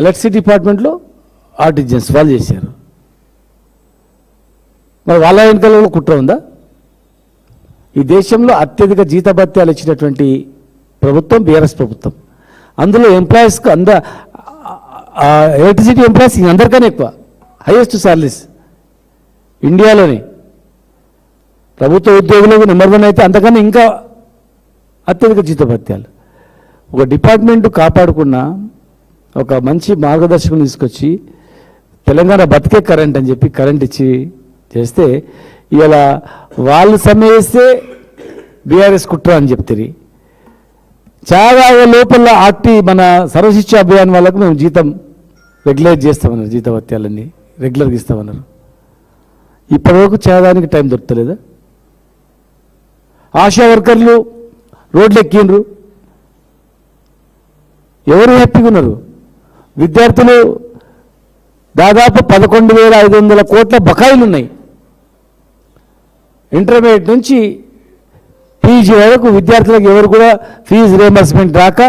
Electricity డిపార్ట్మెంట్లో artisans వాళ్ళు చేశారు. మరి వాళ్ళ వెనుకలో కుట్ర ఉందా? ఈ దేశంలో అత్యధిక జీతభత్యాలు ఇచ్చినటువంటి ప్రభుత్వం బీఆర్ఎస్ ప్రభుత్వం. అందులో ఎంప్లాయీస్కు ఎలక్ట్రిసిటీ ఎంప్లాయీస్ అందరికన్నా ఎక్కువ, హైయెస్ట్ సాలరీస్ ఇండియాలోనే. ప్రభుత్వ ఉద్యోగులకు నెంబర్ 1 అయితే అంతకన్నా ఇంకా అత్యధిక జీతభత్యాలు. ఒక డిపార్ట్మెంట్ కాపాడుకున్న ఒక మంచి మార్గదర్శకుని తీసుకొచ్చి తెలంగాణ బతికే కరెంట్ అని చెప్పి కరెంట్ ఇచ్చి చేస్తే ఇలా వాళ్ళు సమ్మె బీఆర్ఎస్ కుట్ర అని చెప్తారు. చాలా లోపల మన సర్వశిక్ష అభియాన్ వాళ్ళకు మేము జీతం రెగ్యులైజ్ చేస్తామన్నారు, జీతభత్యాలన్నీ రెగ్యులర్గా ఇస్తామన్నారు. ఇప్పటివరకు చేయడానికి టైం దొరకలేదా? ఆశా వర్కర్లు రోడ్లు ఎక్కిండ్రు, ఎవరు హ్యాపీగా ఉన్నారు? విద్యార్థులు దాదాపు 11,500 కోట్ల బకాయిలు ఉన్నాయి. ఇంటర్మీడియట్ నుంచి పీజీ వరకు విద్యార్థులకు ఎవరు కూడా ఫీజు రియంబర్స్మెంట్ రాక,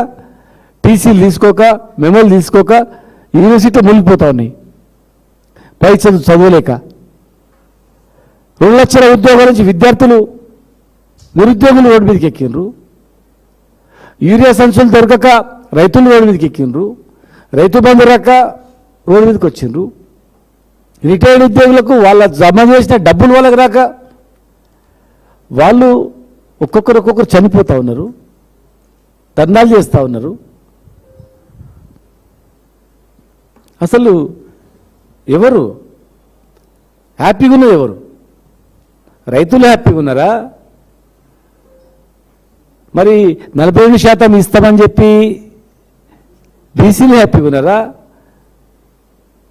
టీసీలు తీసుకోక, మెమోలు తీసుకోక యూనివర్సిటీలో మునిగిపోతూ ఉన్నాయి. పై చదువులేక 2 లక్షల ఉద్యోగాల నుంచి విద్యార్థులు నిరుద్యోగులు రోడ్డు మీదకి ఎక్కిండ్రు. యూరియా సంచులు దొరకక రైతులు రోడ్డు మీదకి ఎక్కిండ్రు. రైతు బంధు రాక రోడ్డు మీదకి వచ్చిండ్రు. రిటైర్డ్ ఉద్యోగులకు వాళ్ళ జమ చేసిన డబ్బులు వాళ్ళకి రాక వాళ్ళు ఒక్కొక్కరు చనిపోతూ ఉన్నారు, ధర్నాలు చేస్తూ ఉన్నారు. అసలు ఎవరు హ్యాపీగా ఉన్నది? ఎవరు? రైతులు హ్యాపీగా ఉన్నారా? మరి 42% ఇస్తామని చెప్పి బీసీలు హ్యాపీగా ఉన్నారా?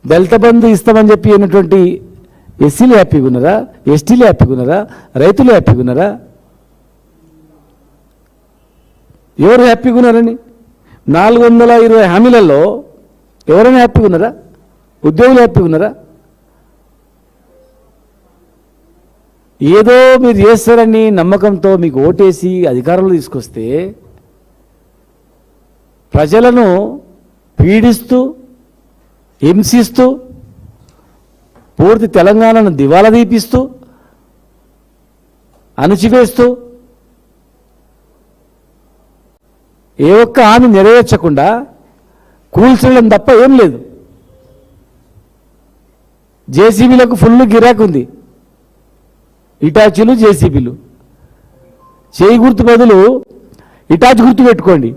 దళిత బంధు ఇస్తామని చెప్పి అయినటువంటి ఎస్సీలు హ్యాపీగా ఉన్నారా? ఎస్టీలు హ్యాపీగా ఉన్నారా? రైతులు హ్యాపీగా ఉన్నారా? ఎవరు హ్యాపీగా ఉన్నారని? 420 హామీలలో ఎవరైనా హ్యాపీగా ఉన్నారా? ఉద్యోగులు హ్యాపీగా ఉన్నారా? ఏదో మీరు చేస్తారని నమ్మకంతో మీకు ఓటేసి అధికారంలో తీసుకొస్తే ప్రజలను పీడిస్తూ హింసిస్తూ పూర్తి తెలంగాణను దివాలా తీపిస్తూ అణచివేస్తూ ఏ ఒక్క హామీ నెరవేర్చకుండా కూల్చడం తప్ప ఏం లేదు. జేసీబీలకు ఫుల్ గిరాకు ఉంది. ఇటాచీలు జేసీబీలు. చేయి గుర్తు బదులు ఇటాచి గుర్తు పెట్టుకోండి.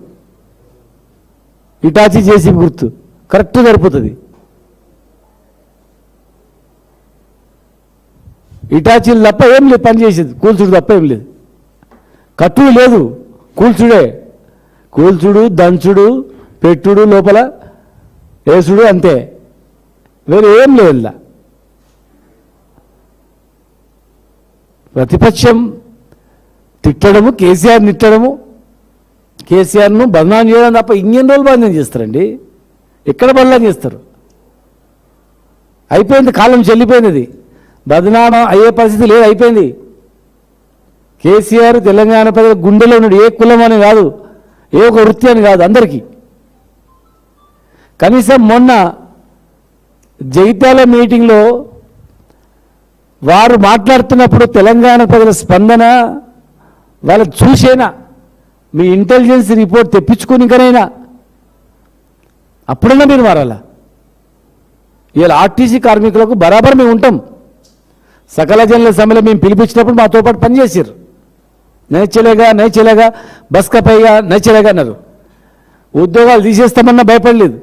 ఇటాచీ జేసీబీ గుర్తు కరెక్ట్ సరిపోతుంది. ఇటాచీలు తప్ప ఏం లేదు పని చేసేది, కూల్చుడు తప్ప ఏం లేదు. కట్టుడు లేదు, కూల్చుడే. కూల్చుడు, దంచుడు, పెట్టుడు, లోపల వేసుడు, అంతే, వేరే ఏం లేదు. ఇలా ప్రతిపక్షం తిట్టడము, కేసీఆర్ తిట్టడము, కేసీఆర్ను బదనాం చేయడం తప్ప ఇంకెన్ని రోజులు బదనాం చేస్తారండి? ఎక్కడ బదనాం చేస్తారు? అయిపోయింది, కాలం చెల్లిపోయినది. బదనామా అయ్యే పరిస్థితి లేదు, అయిపోయింది. కేసీఆర్ తెలంగాణ ప్రజల గుండెలో ఉన్నాడు. ఏ కులం అని కాదు, ఏ ఒక వృత్తి అని కాదు, అందరికీ. కనీసం మొన్న జగిత్యాల మీటింగ్లో వారు మాట్లాడుతున్నప్పుడు తెలంగాణ ప్రజల స్పందన వాళ్ళు చూసేనా, మీ ఇంటెలిజెన్స్ రిపోర్ట్ తెప్పించుకునికనైనా అప్పుడన్నా మీరు మారాలా. ఇవాళ ఆర్టీసీ కార్మికులకు బరాబర్ మేము ఉంటాం. సకల జనుల సమ్మెలో మేము పిలిపించినప్పుడు మాతో పాటు పనిచేసారు. నైచలేగా బస్ కపైగా నైచలేగా అన్నారు. ఉద్యోగాలు తీసేస్తామన్నా భయపడలేదు,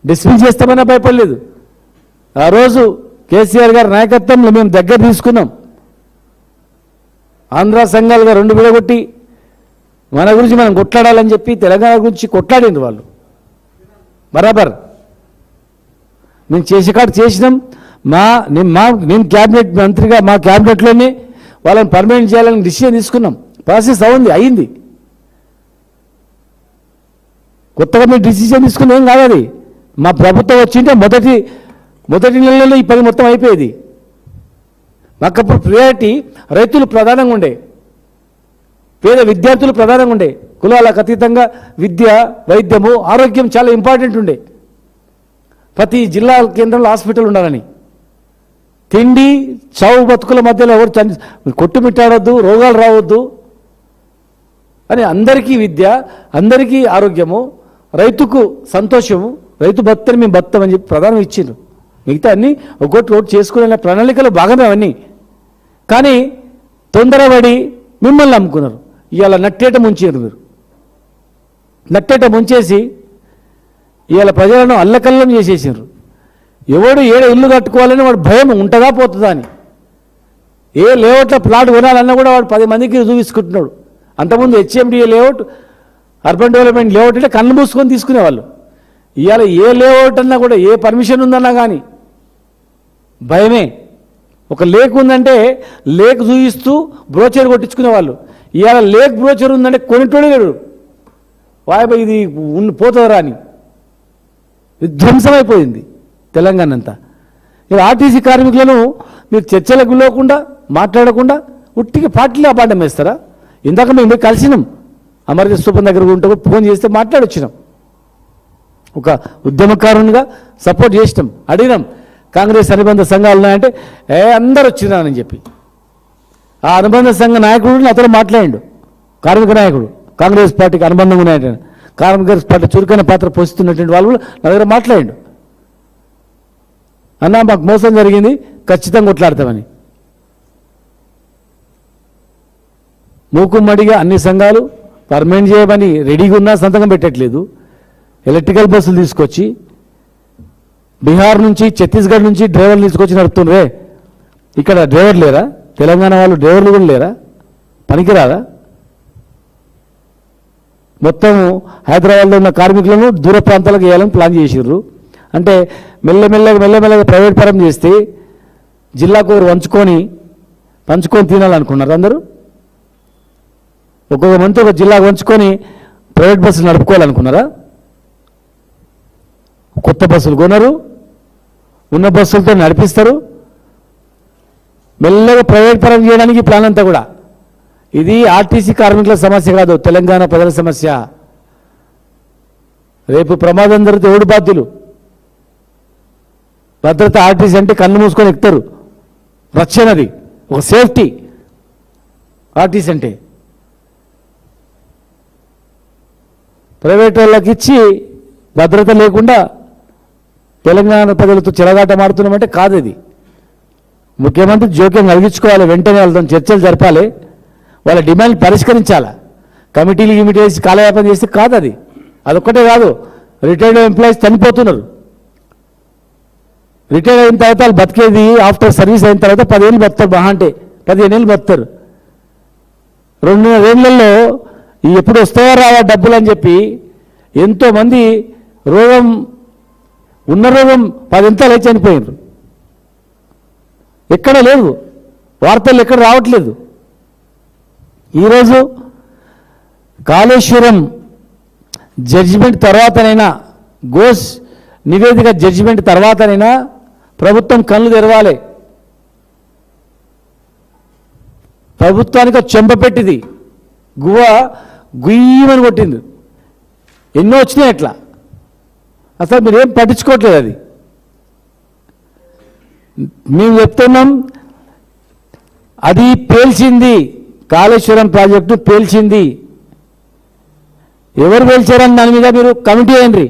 డిస్మిస్ చేస్తామన్నా భయపడలేదు. ఆ రోజు కేసీఆర్ గారి నాయకత్వంలో మేము దగ్గర తీసుకున్నాం. ఆంధ్ర సంఘాలుగా 2 విడగొట్టి మన గురించి మనం కొట్లాడాలని చెప్పి తెలంగాణ గురించి కొట్లాడింది వాళ్ళు. బరాబర్ మేము చేసే కాదు చేసినాం. నేను క్యాబినెట్ మంత్రిగా మా క్యాబినెట్లోనే వాళ్ళని పర్మనెంట్ చేయాలని డిసిషన్ తీసుకున్నాం. ప్రాసెస్ అయింది. కొత్తగా మీరు డిసిషన్ తీసుకుని ఏం కాదు. అది మా ప్రభుత్వం వచ్చింటే మొదటి నెలలో ఈ పని మొత్తం అయిపోయేది. మాకప్పుడు ప్రియారిటీ రైతులు ప్రధానంగా ఉండే. పేద విద్యార్థులు ప్రధానంగా ఉండే, కులాలకు అతీతంగా విద్య, వైద్యము, ఆరోగ్యం చాలా ఇంపార్టెంట్ ఉండే. ప్రతి జిల్లా కేంద్రంలో హాస్పిటల్ ఉండాలని, తిండి చావు బతుకుల మధ్యలో ఎవరు కొట్టుమిట్టాడొద్దు, రోగాలు రావద్దు అని అందరికీ విద్య, అందరికీ ఆరోగ్యము, రైతుకు సంతోషము, రైతు భక్తిని మేము భక్తమని చెప్పి ప్రధానం ఇచ్చిండ్రు. మిగతా అన్నీ ఒక్కొక్కటి ఓటు చేసుకునే ప్రణాళికలో భాగమే అవన్నీ. కానీ తొందరపడి మిమ్మల్ని నమ్ముకున్నారు. ఇవాళ నట్టేట ముంచారు మీరు. నట్టేట ముంచేసి ఇవాళ ప్రజలను అల్లకల్లం చేసేసారు. ఎవడు ఏడ ఇల్లు కట్టుకోవాలని వాడు భయం ఉంటుందా పోతుందా అని. ఏ లేఅవుట్లో ప్లాట్ కొనాలన్నా కూడా వాడు 10 మందికి చూపించుకుంటున్నాడు. అంతకుముందు HMDA layout, urban development layout అంటే కళ్ళు మూసుకొని తీసుకునేవాళ్ళు. ఇవాళ ఏ లేఅవుట్ అన్నా కూడా, ఏ పర్మిషన్ ఉందన్నా కానీ భయమే. ఒక లేక్ ఉందంటే లేక్ చూపిస్తూ బ్రోచర్ కొట్టించుకునేవాళ్ళు. ఇవాళ లేక్ బ్రోచర్ ఉందంటే కొనిటోడు లేడు. వాయబై ఇది పోతుందరా అని విధ్వంసమైపోయింది తెలంగాణ అంతా. ఇలా ఆర్టీసీ కార్మికులను మీరు చర్చలకు లేకుండా, మాట్లాడకుండా ఉట్టిగా పార్టీలో అపాండం వేస్తారా? ఇందాక మేము కలిసినాం, అమర్జ స్థూపం దగ్గర ఉంటే ఫోన్ చేస్తే మాట్లాడొచ్చినాం. ఒక ఉద్యమకారునిగా సపోర్ట్ చేసినాం, అడిగినాం కాంగ్రెస్ అనుబంధ సంఘాలు ఉన్నాయంటే అందరు వచ్చినారని చెప్పి. ఆ అనుబంధ సంఘ నాయకుడు అతను మాట్లాడిండు, కార్మిక నాయకుడు, కాంగ్రెస్ పార్టీకి అనుబంధంగా ఉన్నాయంటే, కాంగ్రెస్ పార్టీ చురుకైన పాత్ర పోషిస్తున్నటువంటి వాళ్ళు కూడా నా దగ్గర మాట్లాడిండు. అన్నా మాకు మోసం జరిగింది, ఖచ్చితంగా కొట్లాడతామని. మూకుమ్మడిగా అన్ని సంఘాలు పర్మనెంట్ చేయమని రెడీగా ఉన్నా సంతకం పెట్టట్లేదు. ఎలక్ట్రికల్ బస్సులు తీసుకొచ్చి బీహార్ నుంచి, ఛత్తీస్గఢ్ నుంచి డ్రైవర్లు తీసుకొచ్చి నడుపుతుండ్రే. ఇక్కడ డ్రైవర్ లేరా? తెలంగాణ వాళ్ళు డ్రైవర్లు కూడా లేరా? పనికిరారా? మొత్తం హైదరాబాద్లో ఉన్న కార్మికులను దూర ప్రాంతాలకు వేయాలని ప్లాన్ చేసిర్రు. అంటే మెల్లమెల్లగా ప్రైవేట్ పరం చేస్తే జిల్లాకు ఒకరు పంచుకొని తినాలనుకున్నారు అందరూ. ఒక్కొక్క మంత్ ఒక జిల్లాకు పంచుకొని ప్రైవేట్ బస్సులు నడుపుకోవాలనుకున్నారా? కొత్త బస్సులు కొనరు, ఉన్న బస్సులతో నడిపిస్తారు. మెల్లగా ప్రైవేట్ పరం చేయడానికి ప్లాన్ అంతా కూడా. ఇది ఆర్టీసీ కార్మికుల సమస్య కాదు, తెలంగాణ ప్రజల సమస్య. రేపు ప్రమాదం జరిగితే ఎవడు బాధ్యులు? భద్రత ఆర్టీసీ అంటే కళ్ళు మూసుకొని ఎక్కుతారు. రక్షణది ఒక సేఫ్టీ ఆర్టీసీ అంటే. ప్రైవేట్ వాళ్ళకి ఇచ్చి భద్రత లేకుండా తెలంగాణ ప్రజలతో చెలగాటమాడుతున్నామంటే కాదు. ఇది ముఖ్యమంత్రి జోక్యం కలిగించుకోవాలి, వెంటనే వాళ్ళతో చర్చలు జరపాలి, వాళ్ళ డిమాండ్ పరిష్కరించాలి. కమిటీలు వేసి కాలయాపన చేస్తే కాదు అది. అదొక్కటే కాదు, రిటైర్డ్ ఎంప్లాయీస్ చనిపోతున్నారు. రిటైర్ అయిన తర్వాత వాళ్ళు బతికేది ఆఫ్టర్ సర్వీస్ అయిన తర్వాత 10 ఏళ్ళు బతుకుతారు, మహా అంటే 15 ఏళ్ళు బతుకుతారు. 2.5 ఏళ్లలో ఎప్పుడు వస్తాయో రావా డబ్బులు అని చెప్పి ఎంతోమంది రోగం ఉన్న రోగం 10 లేచి చనిపోయినారు. ఎక్కడ లేదు, వార్తలు ఎక్కడ రావట్లేదు. ఈరోజు కాళేశ్వరం జడ్జిమెంట్ తర్వాతనైనా, ఘోష్ నివేదిక జడ్జిమెంట్ తర్వాతనైనా ప్రభుత్వం కళ్ళు తెరవాలి. ప్రభుత్వానికి చెంపపెట్టింది, గుయ్యమని కొట్టింది. ఎన్నో వచ్చినాయి అట్లా, అసలు మీరేం పట్టించుకోవట్లేదు. అది మేము చెప్తున్నాం, అది పేల్చింది, కాళేశ్వరం ప్రాజెక్టు పేల్చింది. ఎవరు పేల్చారని దాని మీద మీరు కమిటీ అయ్యండి.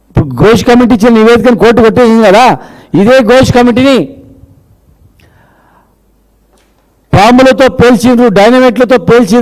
ఇప్పుడు ఘోష్ కమిటీ ఇచ్చిన నివేదికను కోర్టు కొట్టేసింది కదా, ఇదే ఘోష్ కమిటీని పాములతో పేల్చిండ్రు, డైనమైట్లతో పేల్చిండ్రు.